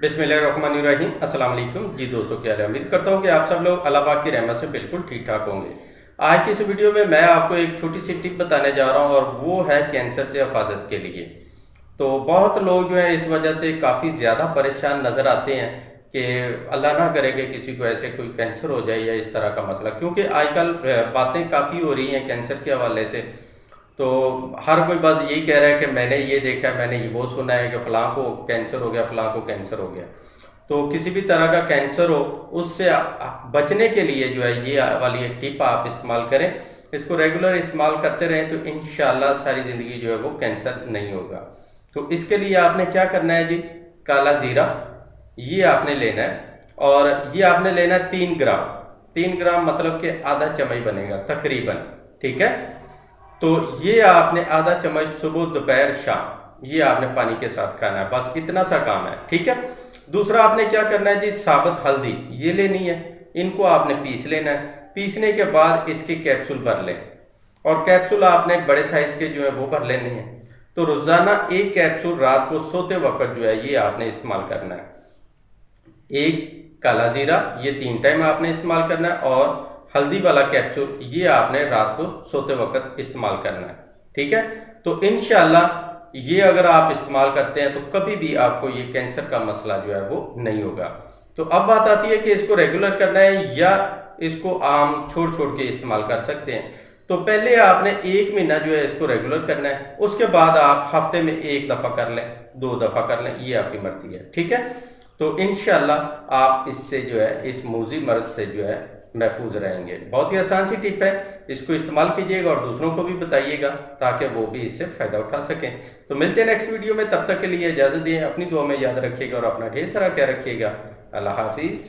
बिस्मिल्लाहिर्रहमानिर्रहीम। अस्सलाम वालेकुम जी दोस्तों, क्या हाल है। उम्मीद करता हूँ कि आप सब लोग अल्लाह पाक की रहमत से बिल्कुल ठीक ठाक होंगे। आज की इस वीडियो में मैं आपको एक छोटी सी टिप बताने जा रहा हूँ और वो है कैंसर से हिफाजत के लिए। तो बहुत लोग जो है इस वजह से काफ़ी ज़्यादा परेशान नज़र आते हैं कि अल्लाह ना करे कि किसी को ऐसे कोई कैंसर हो जाए या इस तरह का मसला, क्योंकि आजकल बातें काफ़ी हो रही हैं कैंसर के हवाले से। तो हर कोई बस यही कह रहा है कि मैंने ये देखा है, मैंने ये वो सुना है कि फ़लाँ को कैंसर हो गया, फ़लाँ को कैंसर हो गया। तो किसी भी तरह का कैंसर हो, उससे बचने के लिए जो है ये वाली एक टिप आप इस्तेमाल करें। इसको रेगुलर इस्तेमाल करते रहें तो इंशाल्लाह सारी ज़िंदगी जो है वो कैंसर नहीं होगा। तो इसके लिए आपने क्या करना है जी, काला ज़ीरा ये आपने लेना है, और ये आपने लेना है 3 ग्राम। 3 ग्राम मतलब कि आधा चम्मच बनेगा तकरीबन, ठीक है। तो ये आपने आधा चम्मच सुबह दोपहर शाम ये आपने पानी के साथ खाना है, बस इतना सा काम है, ठीक है। दूसरा आपने क्या करना है जी, साबुत हल्दी ये लेनी है, इनको आपने पीस लेना है। पीसने के बाद इसके कैप्सूल भर लें, और कैप्सूल आपने बड़े साइज के जो है वो भर लेने हैं। तो रोजाना एक कैप्सूल रात को सोते वक्त जो है ये आपने इस्तेमाल करना है। एक काला जीरा ये 3 टाइम आपने इस्तेमाल करना है, और हल्दी वाला कैप्सूल ये आपने रात को सोते वक्त इस्तेमाल करना है, ठीक है। तो इंशाल्लाह ये अगर आप इस्तेमाल करते हैं तो कभी भी आपको ये कैंसर का मसला जो है वो नहीं होगा। तो अब बात आती है कि इसको रेगुलर करना है या इसको आम छोड़ छोड़ के इस्तेमाल कर सकते हैं। तो पहले आपने 1 महीना जो है इसको रेगुलर करना है, उसके बाद आप हफ्ते में 1 दफ़ा कर लें, 2 दफ़ा कर लें, ये आपकी मर्जी है, ठीक है। तो इंशाल्लाह आप इससे जो है इस मूजी मर्ज से जो है महफूज रहेंगे। बहुत ही आसान सी टिप है, इसको इस्तेमाल कीजिएगा और दूसरों को भी बताइएगा ताकि वो भी इससे फ़ायदा उठा सकें। तो मिलते हैं नेक्स्ट वीडियो में, तब तक के लिए इजाज़त दें। अपनी दुआ में याद रखिएगा और अपना ढेर सारा ख्याल रखिएगा। अल्लाह हाफिज़।